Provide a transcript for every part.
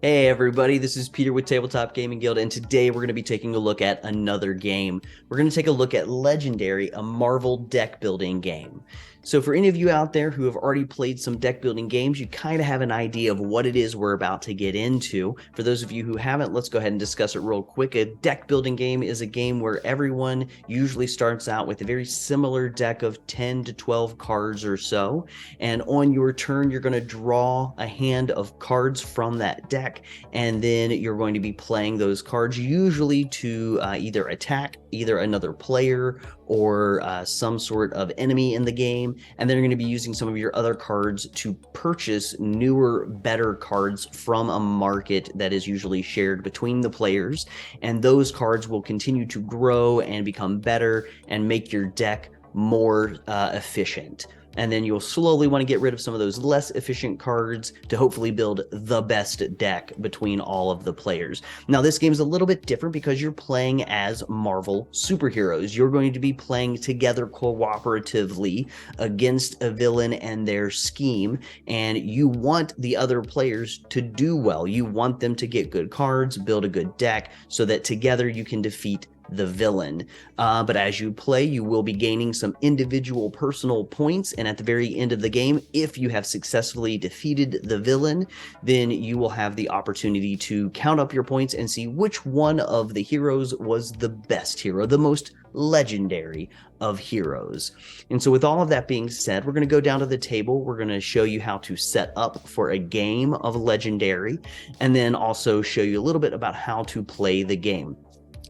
Hey everybody, this is Peter with Tabletop Gaming Guild, and today we're going to be taking a look at another game. We're going to take a look at Legendary, a Marvel deck building game. So for any of you out there who have already played some deck building games, you kind of have an idea of what it is we're about to get into. For those of you who haven't, let's go ahead and discuss it real quick. A deck building game is a game where everyone usually starts out with a very similar deck of 10 to 12 cards or so, and on your turn, you're going to draw a hand of cards from that deck, and then you're going to be playing those cards usually to either attack either another player or some sort of enemy in the game, and then you're going to be using some of your other cards to purchase newer, better cards from a market that is usually shared between the players, and those cards will continue to grow and become better and make your deck more efficient. And then you'll slowly want to get rid of some of those less efficient cards to hopefully build the best deck between all of the players. Now, this game is a little bit different because you're playing as Marvel superheroes. You're going to be playing together cooperatively against a villain and their scheme, and you want the other players to do well. You want them to get good cards, build a good deck, so that together you can defeat the villain. But as you play, you will be gaining some individual personal points, and at the very end of the game, if you have successfully defeated the villain, then you will have the opportunity to count up your points and see which one of the heroes was the best hero, the most legendary of heroes. And so with all of that being said, we're going to go down to the table. We're going to show you how to set up for a game of Legendary, and then also show you a little bit about how to play the game.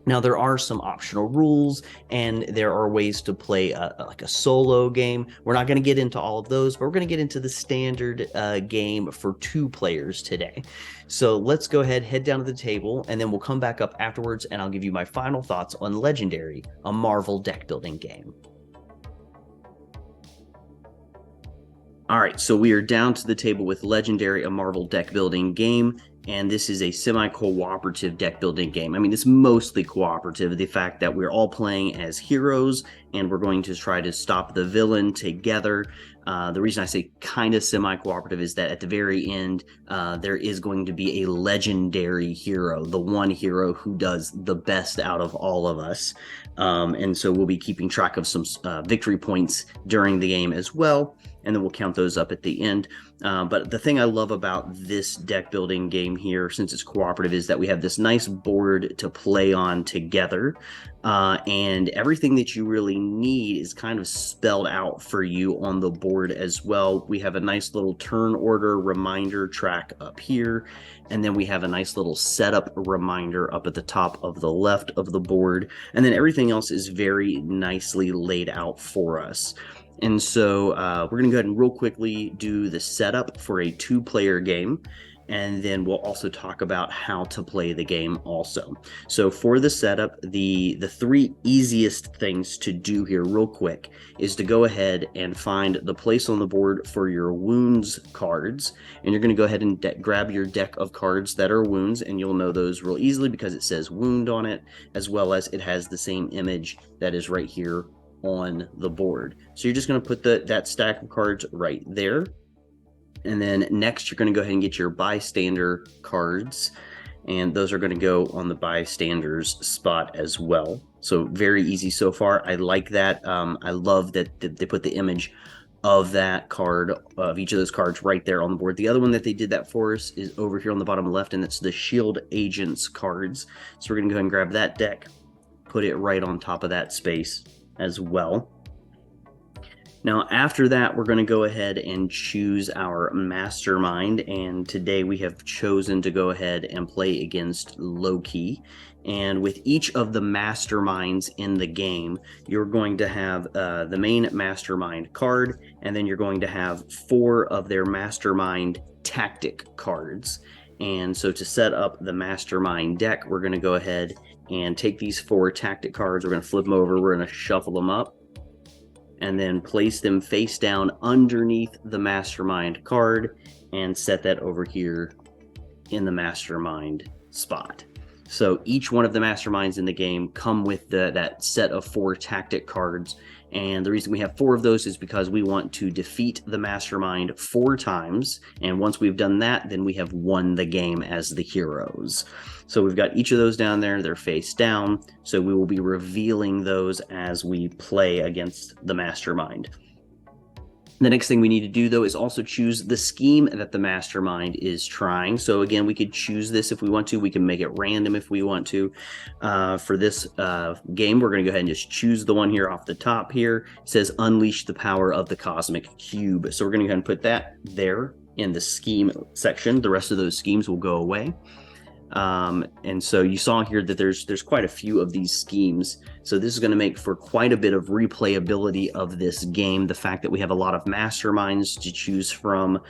Now, there are some optional rules, and there are ways to play like a solo game. We're not going to get into all of those, but we're going to get into the standard game for 2 players today. So let's go ahead, head down to the table, and then we'll come back up afterwards, and I'll give you my final thoughts on Legendary, a Marvel deck building game. All right, so we are down to the table with Legendary, a Marvel deck building game, and this is a semi-cooperative deck building game. I mean, it's mostly cooperative, the fact that we're all playing as heroes, and we're going to try to stop the villain together. The reason I say kind of semi-cooperative is that at the very end, there is going to be a legendary hero, the one hero who does the best out of all of us. And so we'll be keeping track of some victory points during the game as well, and then we'll count those up at the end. But the thing I love about this deck building game here, since it's cooperative, is that we have this nice board to play on together, and everything that you really need is kind of spelled out for you on the board as well. We have a nice little turn order reminder track up here, and then we have a nice little setup reminder up at the top of the left of the board, and then everything else is very nicely laid out for us. And so we're going to go ahead and real quickly do the setup for a 2-player game, and then we'll also talk about how to play the game also. So for the setup, the 3 easiest things to do here real quick is to go ahead and find the place on the board for your wounds cards, and you're going to go ahead and grab your deck of cards that are wounds, and you'll know those real easily because it says wound on it, as well as it has the same image that is right here on the board. So you're just going to put that stack of cards right there, and then next you're going to go ahead and get your bystander cards, and those are going to go on the bystanders spot as well. So very easy so far. I like that. I love that they put the image of that card, of each of those cards, right there on the board. The other one that they did that for us is over here on the bottom left, and it's the Shield Agents cards. So we're going to go ahead and grab that deck, put it right on top of that space as well. Now, after that, we're going to go ahead and choose our mastermind, and today we have chosen to go ahead and play against Loki. And with each of the masterminds in the game, you're going to have the main mastermind card, and then you're going to have 4 of their mastermind tactic cards. And so to set up the mastermind deck, we're going to go ahead and take these 4 tactic cards. We're going to flip them over. We're going to shuffle them up, and then place them face down underneath the mastermind card, and set that over here in the mastermind spot. So each one of the masterminds in the game come with that set of 4 tactic cards, And the reason we have 4 of those is because we want to defeat the mastermind 4 times. And once we've done that, then we have won the game as the heroes. So we've got each of those down there. They're face down. So we will be revealing those as we play against the mastermind. The next thing we need to do, though, is also choose the scheme that the mastermind is trying. So again, we could choose this if we want to. We can make it random if we want to. For this game, we're going to go ahead and just choose the one here off the top here. It says unleash the power of the cosmic cube. So we're going to go ahead and put that there in the scheme section. The rest of those schemes will go away. And so you saw here that there's quite a few of these schemes. So this is going to make for quite a bit of replayability of this game. The fact that we have a lot of masterminds to choose from,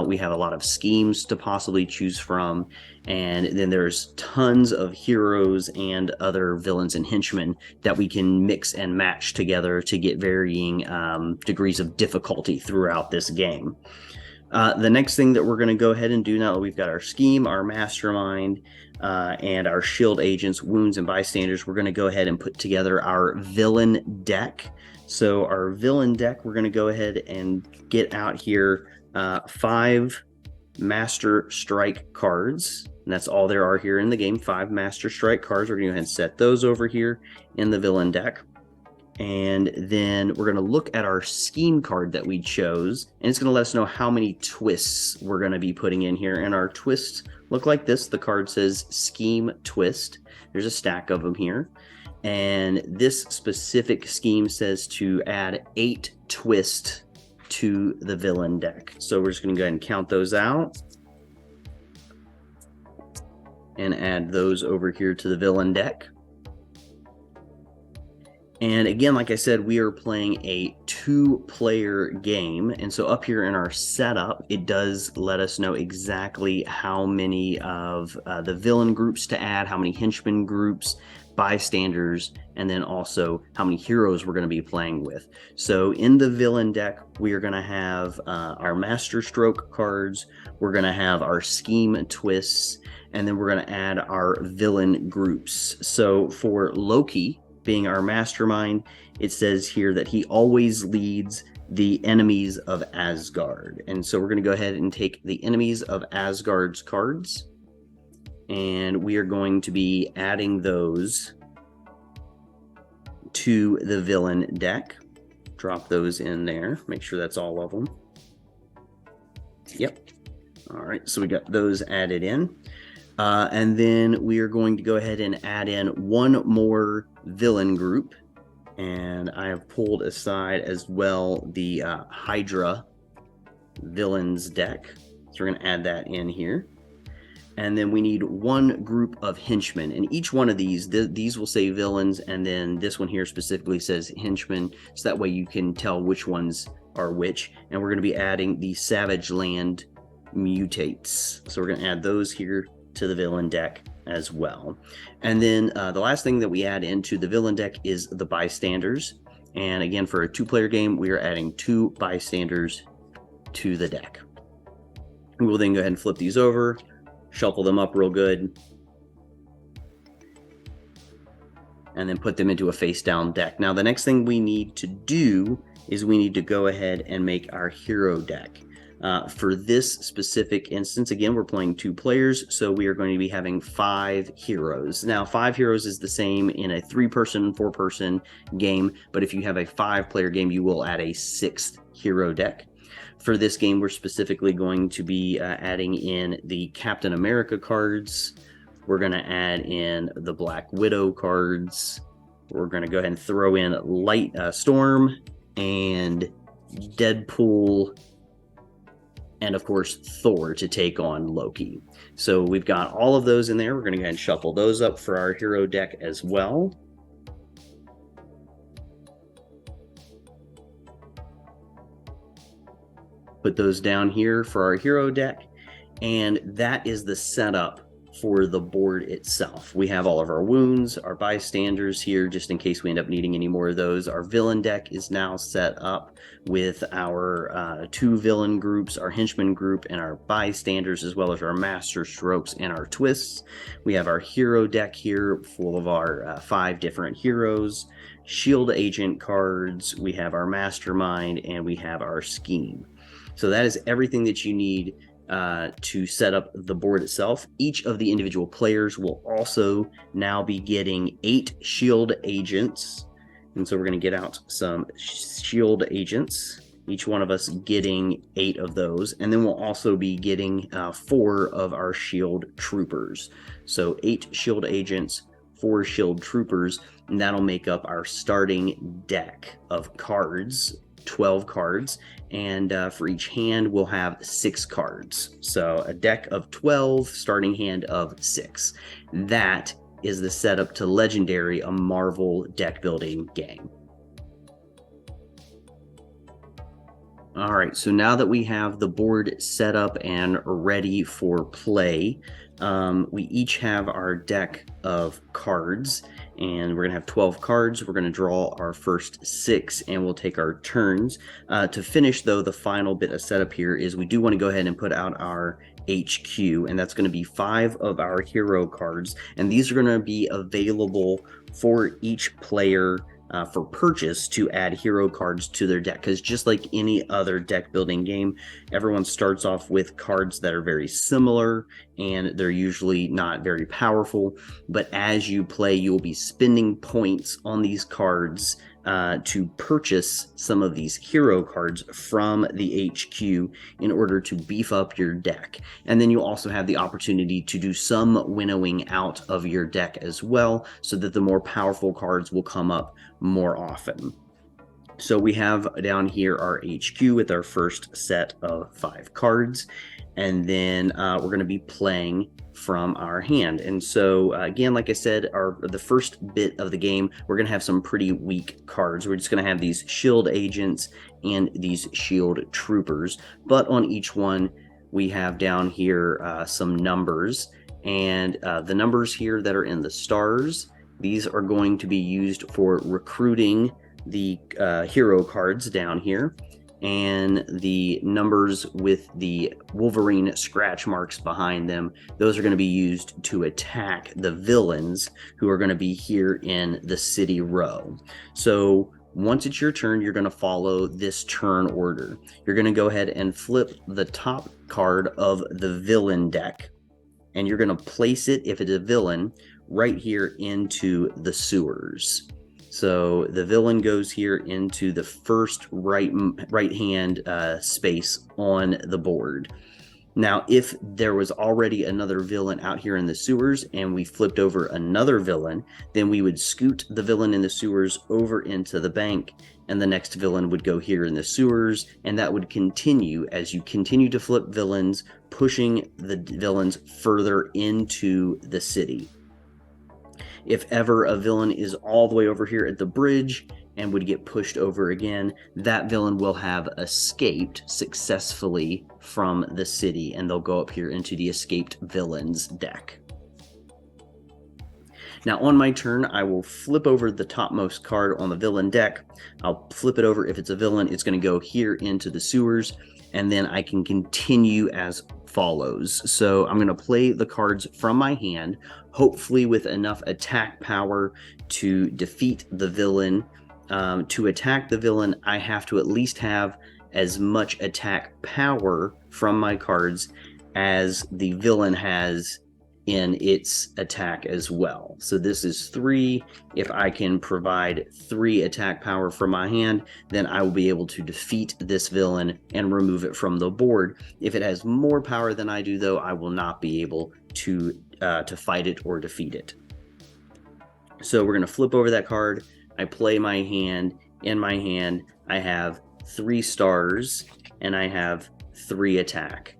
we have a lot of schemes to possibly choose from, and then there's tons of heroes and other villains and henchmen that we can mix and match together to get varying degrees of difficulty throughout this game. The next thing that we're going to go ahead and do now that we've got our scheme, our mastermind, and our shield agents, wounds, and bystanders, we're going to go ahead and put together our villain deck. So our villain deck, we're going to go ahead and get out here 5 Master Strike cards. And that's all there are here in the game, 5 Master Strike cards. We're going to go ahead and set those over here in the villain deck. And then we're going to look at our scheme card that we chose, and it's going to let us know how many twists we're going to be putting in here. And our twists look like this. The card says scheme twist. There's a stack of them here. And this specific scheme says to add 8 twists to the villain deck. So we're just going to go ahead and count those out and add those over here to the villain deck. And again, like I said, we are playing a 2-player game. And so up here in our setup, it does let us know exactly how many of the villain groups to add, how many henchmen groups, bystanders, and then also how many heroes we're going to be playing with. So in the villain deck, we are going to have our master stroke cards. We're going to have our scheme twists, and then we're going to add our villain groups. So for Loki, being our mastermind, it says here that he always leads the enemies of Asgard. And so we're going to go ahead and take the enemies of Asgard's cards, and we are going to be adding those to the villain deck. Drop those in there. Make sure that's all of them. Yep. All right, so we got those added in. And then we are going to go ahead and add in one more villain group. And I have pulled aside as well the Hydra villains deck. So we're going to add that in here. And then we need one group of henchmen. And each one of these will say villains. And then this one here specifically says henchmen. So that way you can tell which ones are which. And we're going to be adding the Savage Land Mutates. So we're going to add those here to the villain deck as well. And then the last thing that we add into the villain deck is the bystanders. And again, for a 2-player game, we are adding 2 bystanders to the deck. We will then go ahead and flip these over, shuffle them up real good, and then put them into a face down deck. Now, the next thing we need to do is we need to go ahead and make our hero deck. For this specific instance, again, we're playing 2 players, so we are going to be having 5 heroes. Now, 5 heroes is the same in a 3-person, 4-person game, but if you have a 5-player game, you will add a 6th hero deck. For this game, we're specifically going to be adding in the Captain America cards. We're going to add in the Black Widow cards. We're going to go ahead and throw in Light Storm and Deadpool, and of course Thor to take on Loki. So we've got all of those in there. We're going to go ahead and shuffle those up for our hero deck as well. Put those down here for our hero deck, and that is the setup for the board itself. We have all of our wounds, our bystanders here, just in case we end up needing any more of those. Our villain deck is now set up with our 2 villain groups, our henchman group, and our bystanders, as well as our master strokes and our twists. We have our hero deck here full of our 5 different heroes. shield agent cards, we have our mastermind, and we have our scheme. So that is everything that you need to set up the board itself. Each of the individual players will also now be getting 8 shield agents. And so we're going to get out some shield agents, each one of us getting 8 of those. And then we'll also be getting 4 of our shield troopers. So 8 shield agents, 4 shield troopers, and that'll make up our starting deck of cards, 12 cards. And for each hand, we'll have 6 cards. So a deck of 12, starting hand of 6. That is the setup to Legendary, a Marvel deck building game. All right, so now that we have the board set up and ready for play, we each have our deck of cards, and we're gonna have 12 cards. We're gonna draw our first 6, and we'll take our turns. To finish, though, the final bit of setup here is we do want to go ahead and put out our HQ, and that's going to be 5 of our hero cards, and these are going to be available for each player for purchase to add hero cards to their deck, because just like any other deck building game, everyone starts off with cards that are very similar and they're usually not very powerful, but as you play, you will be spending points on these cards to purchase some of these hero cards from the HQ in order to beef up your deck. And then you'll also have the opportunity to do some winnowing out of your deck as well, so that the more powerful cards will come up more often. So we have down here our HQ with our first set of 5 cards, and then we're going to be playing from our hand. And so again, like I said, the first bit of the game, we're going to have some pretty weak cards. We're just going to have these shield agents and these shield troopers, but on each one we have down here some numbers, and the numbers here that are in the stars, these are going to be used for recruiting the hero cards down here, and the numbers with the Wolverine scratch marks behind them, those are going to be used to attack the villains who are going to be here in the city row. So once it's your turn, you're going to follow this turn order. You're going to go ahead and flip the top card of the villain deck, and you're going to place it, if it's a villain, right here into the sewers. So the villain goes here into the first right hand space on the board. Now, if there was already another villain out here in the sewers and we flipped over another villain, then we would scoot the villain in the sewers over into the bank, and the next villain would go here in the sewers, and that would continue as you continue to flip villains, pushing the villains further into the city. If ever a villain is all the way over here at the bridge and would get pushed over again, that villain will have escaped successfully from the city, and they'll go up here into the escaped villains deck. Now on my turn, I will flip over the topmost card on the villain deck. I'll flip it over. If it's a villain, it's going to go here into the sewers, and then I can continue as follows. So I'm going to play the cards from my hand, hopefully with enough attack power to defeat the villain. To attack the villain, I have to at least have as much attack power from my cards as the villain has in its attack as well. So this is 3. If I can provide 3 attack power from my hand, then I will be able to defeat this villain and remove it from the board. If it has more power than I do, though, I will not be able to fight it or defeat it. So we're going to flip over that card. I play my hand. In my hand, I have 3 stars, and I have 3 attack.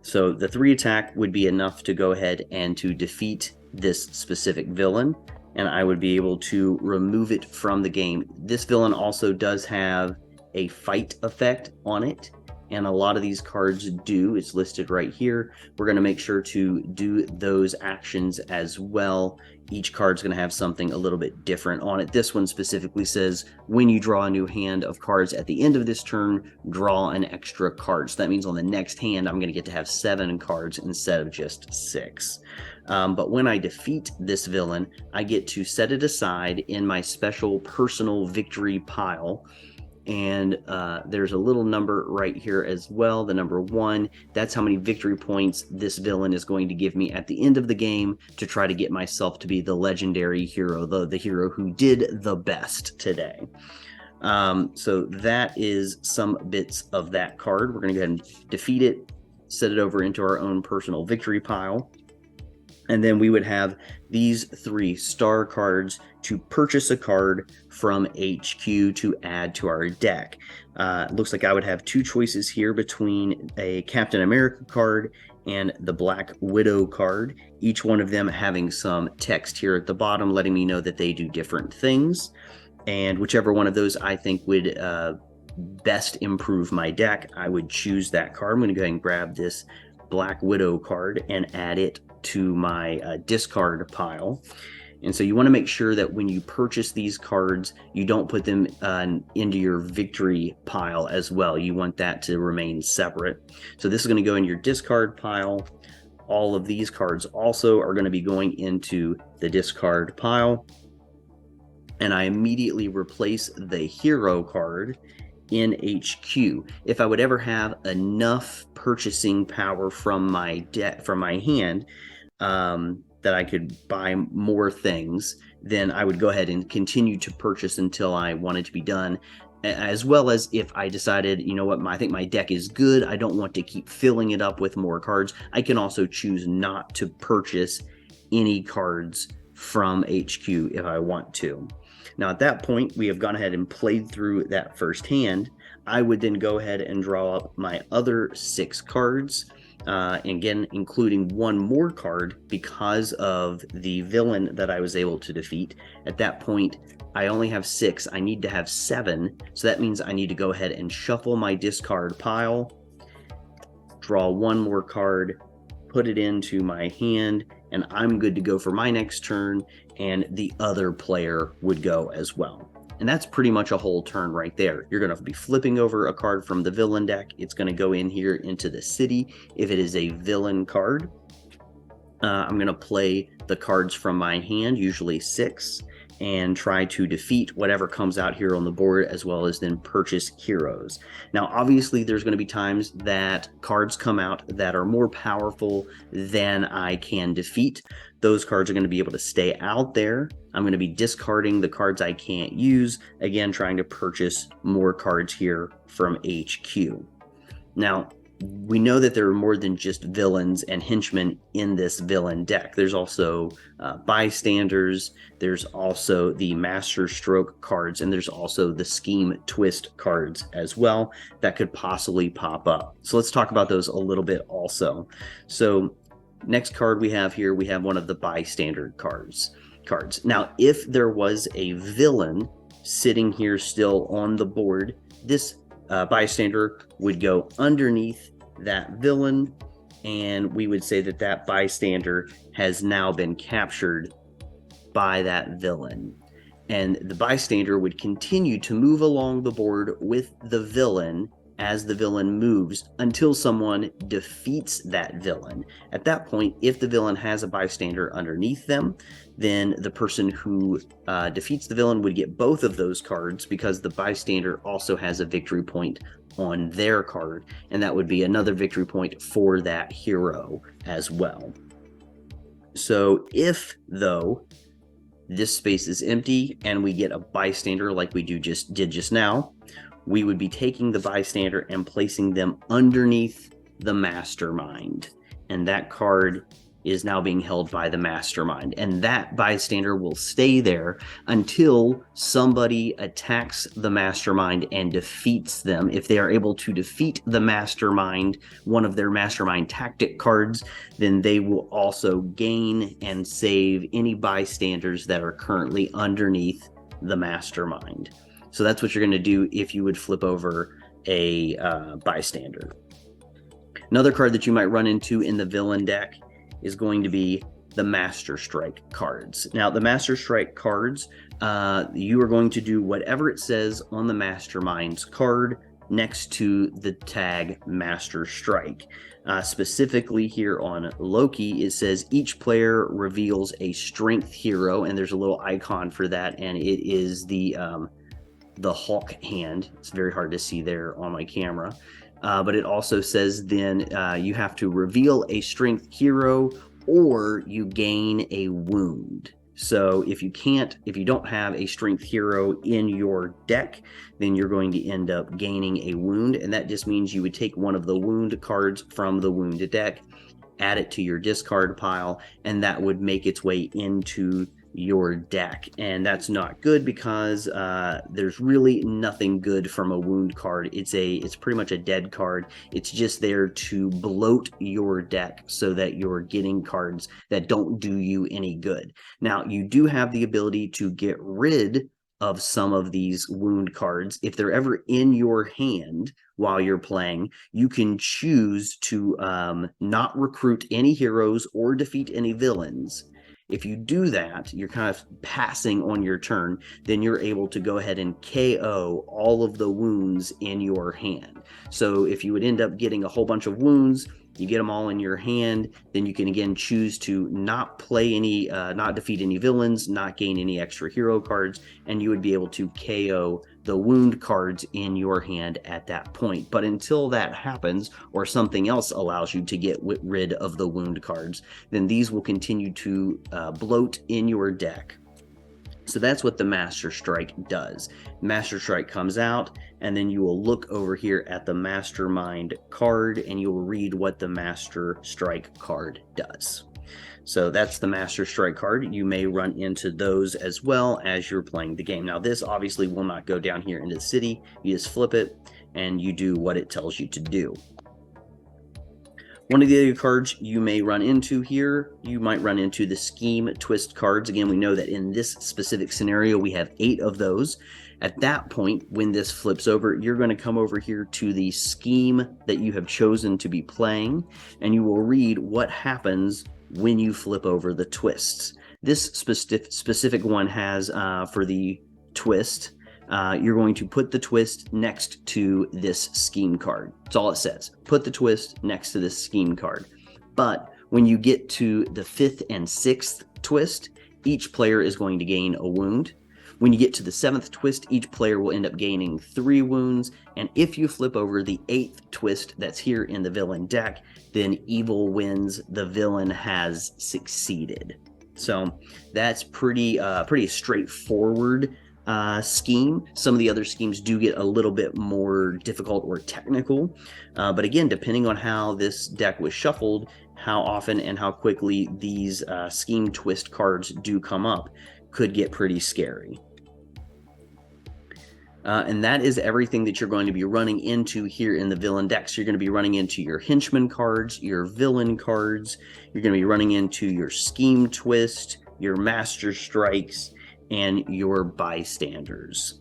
So the 3 attack would be enough to go ahead and to defeat this specific villain, and I would be able to remove it from the game. This villain also does have a fight effect on it, and a lot of these cards do. It's listed right here. We're going to make sure to do those actions as well. Each card's going to have something a little bit different on it. This one specifically says, when you draw a new hand of cards at the end of this turn, draw an extra card. So that means on the next hand, I'm going to get to have 7 cards instead of just 6. But when I defeat this villain, I get to set it aside in my special personal victory pile. And there's a little number right here as well, the number 1. That's how many victory points this villain is going to give me at the end of the game to try to get myself to be the legendary hero, the hero who did the best today. So that is some bits of that card. We're going to go ahead and defeat it, set it over into our own personal victory pile. And then we would have these 3 star cards to purchase a card from HQ to add to our deck. Looks like I would have 2 choices here between a Captain America card and the Black Widow card, each one of them having some text here at the bottom letting me know that they do different things. And whichever one of those I think would best improve my deck, I would choose that card. I'm going to go ahead and grab this Black Widow card and add it to my discard pile. And so you want to make sure that when you purchase these cards, you don't put them into your victory pile as well. You want that to remain separate. So this is going to go in your discard pile. All of these cards also are going to be going into the discard pile. And I immediately replace the hero card in HQ. If I would ever have enough purchasing power from my deck, from my hand, that I could buy more things, then I would go ahead and continue to purchase until I wanted to be done. As well as if I decided, you know what, I think my deck is good, I don't want to keep filling it up with more cards, I can also choose not to purchase any cards from HQ if I want to. Now at that point, we have gone ahead and played through that first hand. I would then go ahead and draw up my other 6 cards. Again, including 1 more card because of the villain that I was able to defeat. At that point, I only have 6. I need to have 7. So that means I need to go ahead and shuffle my discard pile, draw 1 more card, put it into my hand, and I'm good to go for my next turn, and the other player would go as well. And that's pretty much a whole turn right there. You're going to be flipping over a card from the villain deck. It's going to go in here into the city if it is a villain card. I'm going to play the cards from my hand, usually 6, and try to defeat whatever comes out here on the board, as well as then purchase heroes. Now, obviously, there's going to be times that cards come out that are more powerful than I can defeat. Those cards are going to be able to stay out there. I'm going to be discarding the cards I can't use, again, trying to purchase more cards here from HQ. Now, we know that there are more than just villains and henchmen in this villain deck. There's also bystanders, there's also the master stroke cards, and there's also the scheme twist cards as well that could possibly pop up. So let's talk about those a little bit also. So next card we have here, we have one of the bystander cards. Now, if there was a villain sitting here still on the board, this bystander would go underneath that villain, and we would say that that bystander has now been captured by that villain. And the bystander would continue to move along the board with the villain as the villain moves until someone defeats that villain. At that point, if the villain has a bystander underneath them, then the person who defeats the villain would get both of those cards because the bystander also has a victory point on their card, and that would be another victory point for that hero as well. So if, though, this space is empty and we get a bystander like we did just now, we would be taking the bystander and placing them underneath the mastermind. And that card is now being held by the mastermind. And that bystander will stay there until somebody attacks the mastermind and defeats them. If they are able to defeat the mastermind, one of their mastermind tactic cards, then they will also gain and save any bystanders that are currently underneath the mastermind. So that's what you're going to do if you would flip over a bystander. Another card that you might run into in the villain deck is going to be the Master Strike cards. Now, the Master Strike cards, you are going to do whatever it says on the Mastermind's card next to the tag Master Strike. Specifically here on Loki, it says each player reveals a strength hero, and there's a little icon for that, and it is the Hawk hand. It's very hard to see there on my camera. But it also says then you have to reveal a strength hero or you gain a wound. So if you don't have a strength hero in your deck, then you're going to end up gaining a wound. And that just means you would take one of the wound cards from the wound deck, add it to your discard pile, and that would make its way into your deck. And that's not good because there's really nothing good from a wound card. It's pretty much a dead card. It's just there to bloat your deck so that you're getting cards that don't do you any good. Now, you do have the ability to get rid of some of these wound cards. If they're ever in your hand while you're playing, you can choose to not recruit any heroes or defeat any villains. If you do that, you're kind of passing on your turn, then you're able to go ahead and KO all of the wounds in your hand. So if you would end up getting a whole bunch of wounds, you get them all in your hand, then you can again choose to not defeat any villains, not gain any extra hero cards, and you would be able to KO the wound cards in your hand at that point. But until that happens, or something else allows you to get rid of the wound cards, then these will continue to bloat in your deck. So that's what the Master Strike does. Master Strike comes out, and then you will look over here at the Mastermind card, and you will read what the Master Strike card does. So that's the Master Strike card. You may run into those as well as you're playing the game. Now, this obviously will not go down here into the city. You just flip it, and you do what it tells you to do. One of the other cards you may run into here, you might run into the Scheme Twist cards. Again, we know that in this specific scenario, we have 8 of those. At that point, when this flips over, you're going to come over here to the scheme that you have chosen to be playing, and you will read what happens when you flip over the twists. This specific one has, for the twist, you're going to put the twist next to this scheme card. That's all it says. Put the twist next to this scheme card. But when you get to the 5th and 6th twist, each player is going to gain a wound. When you get to the 7th twist, each player will end up gaining 3 wounds. And if you flip over the 8th twist that's here in the villain deck, then evil wins. The villain has succeeded. So that's pretty straightforward scheme. Some of the other schemes do get a little bit more difficult or technical. But again, depending on how this deck was shuffled, how often and how quickly these scheme twist cards do come up could get pretty scary. And that is everything that you're going to be running into here in the villain deck. So you're going to be running into your henchman cards, your villain cards. You're going to be running into your scheme twist, your master strikes, and your bystanders.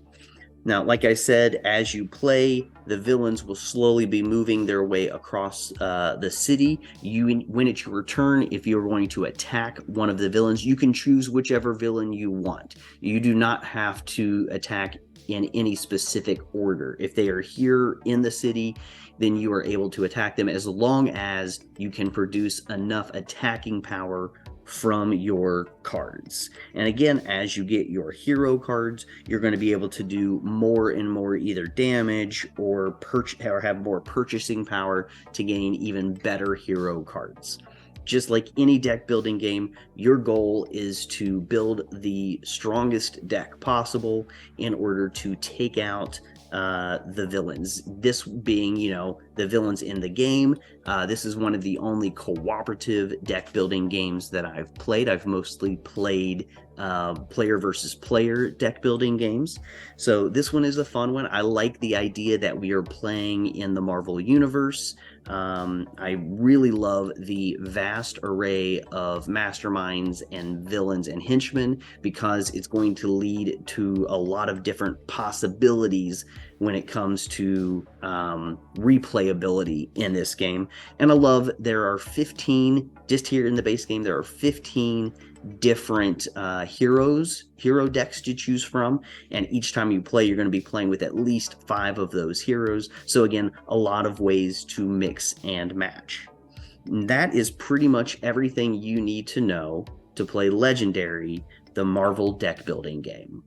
Now, like I said, as you play, the villains will slowly be moving their way across the city. When it's your turn, if you're going to attack one of the villains, you can choose whichever villain you want. You do not have to attack in any specific order. If they are here in the city, then you are able to attack them as long as you can produce enough attacking power from your cards. And again, as you get your hero cards, you're going to be able to do more and more either damage or have more purchasing power to gain even better hero cards. Just like any deck building game, your goal is to build the strongest deck possible in order to take out the villains. This being, the villains in the game. This is one of the only cooperative deck building games that I've played. I've mostly played player versus player deck building games. So this one is a fun one. I like the idea that we are playing in the Marvel Universe. I really love the vast array of masterminds and villains and henchmen, because it's going to lead to a lot of different possibilities when it comes to replayability in this game. And I love there are 15, just here in the base game, there are 15 different hero decks to choose from, and each time you play you're going to be playing with at least 5 of those heroes. So again, a lot of ways to mix and match. And that is pretty much everything you need to know to play Legendary, the Marvel deck building game.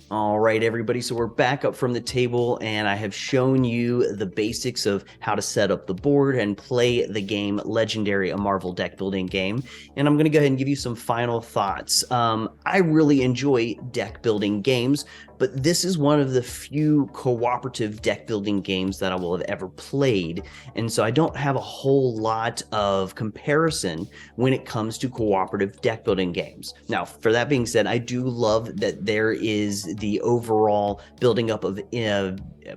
All right, everybody, so we're back up from the table, and I have shown you the basics of how to set up the board and play the game Legendary, a Marvel deck building game. And I'm going to go ahead and give you some final thoughts. I really enjoy deck building games, but this is one of the few cooperative deck building games that I will have ever played. And so I don't have a whole lot of comparison when it comes to cooperative deck building games. Now, for that being said, I do love that there is the overall building up of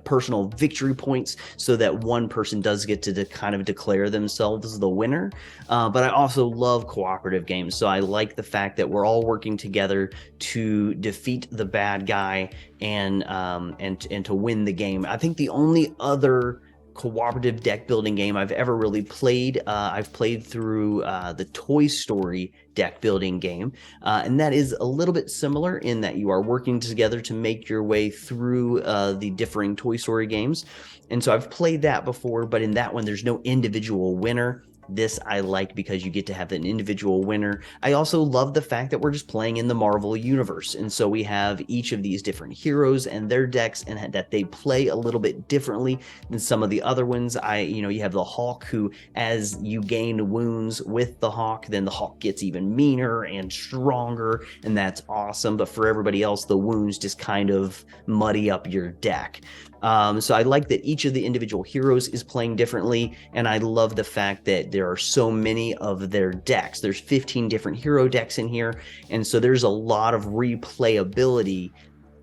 personal victory points, so that one person does get to kind of declare themselves the winner. But I also love cooperative games. So I like the fact that we're all working together to defeat the bad guy and to win the game. I think the only other cooperative deck building game I've ever really played, I've played through the Toy Story deck building game, and that is a little bit similar in that you are working together to make your way through the differing Toy Story games. And so I've played that before, but in that one there's no individual winner. This I like because you get to have an individual winner. I also love the fact that we're just playing in the Marvel universe, and so we have each of these different heroes and their decks, and that they play a little bit differently than some of the other ones. You have the Hawk, who, as you gain wounds with the Hawk, then the Hawk gets even meaner and stronger, and that's awesome. But for everybody else, the wounds just kind of muddy up your deck. So I like that each of the individual heroes is playing differently, and I love the fact that there are so many of their decks. There's 15 different hero decks in here, and so there's a lot of replayability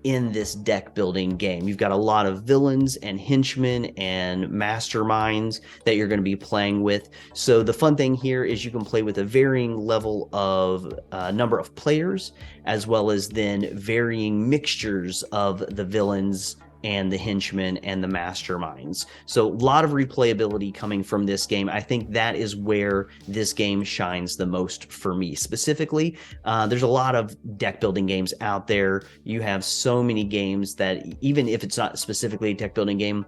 in this deck building game. You've got a lot of villains and henchmen and masterminds that you're going to be playing with. So the fun thing here is you can play with a varying level of number of players, as well as then varying mixtures of the villains and the henchmen and the masterminds. So a lot of replayability coming from this game. I think that is where this game shines the most for me specifically. There's a lot of deck building games out there. You have so many games that, even if it's not specifically a deck building game,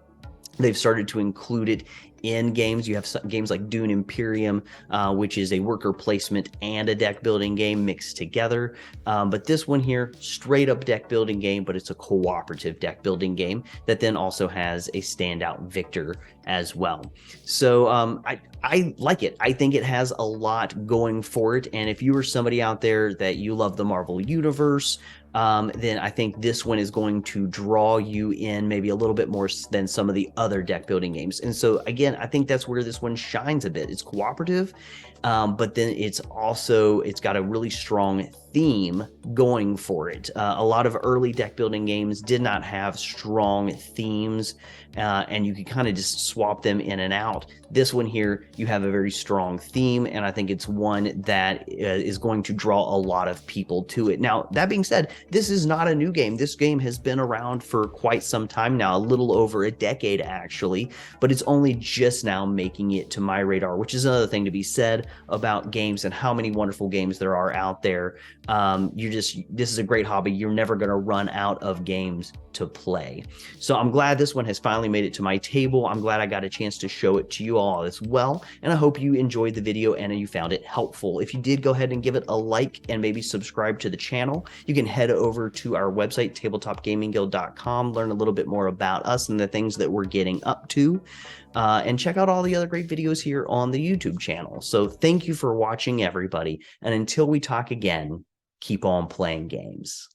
they've started to include it in games. You have games like Dune Imperium, which is a worker placement and a deck building game mixed together. But this one here, straight up deck building game, but it's a cooperative deck building game that then also has a standout victor as well. So I like it. I think it has a lot going for it. And if you are somebody out there that you love the Marvel Universe, then I think this one is going to draw you in maybe a little bit more than some of the other deck building games. And so again, I think that's where this one shines a bit. It's cooperative, but then it's got a really strong theme going for it. A lot of early deck building games did not have strong themes, and you could kind of just swap them in and out. This one here, you have a very strong theme, and I think it's one that is going to draw a lot of people to it. Now, that being said, this is not a new game. This game has been around for quite some time now, a little over a decade actually, but it's only just now making it to my radar, which is another thing to be said about games and how many wonderful games there are out there. This is a great hobby. You're never going to run out of games to play. So I'm glad this one has finally made it to my table. I'm glad I got a chance to show it to you all as well. And I hope you enjoyed the video and you found it helpful. If you did, go ahead and give it a like and maybe subscribe to the channel. You can head over to our website, tabletopgamingguild.com, learn a little bit more about us and the things that we're getting up to. And check out all the other great videos here on the YouTube channel. So thank you for watching, everybody. And until we talk again, keep on playing games.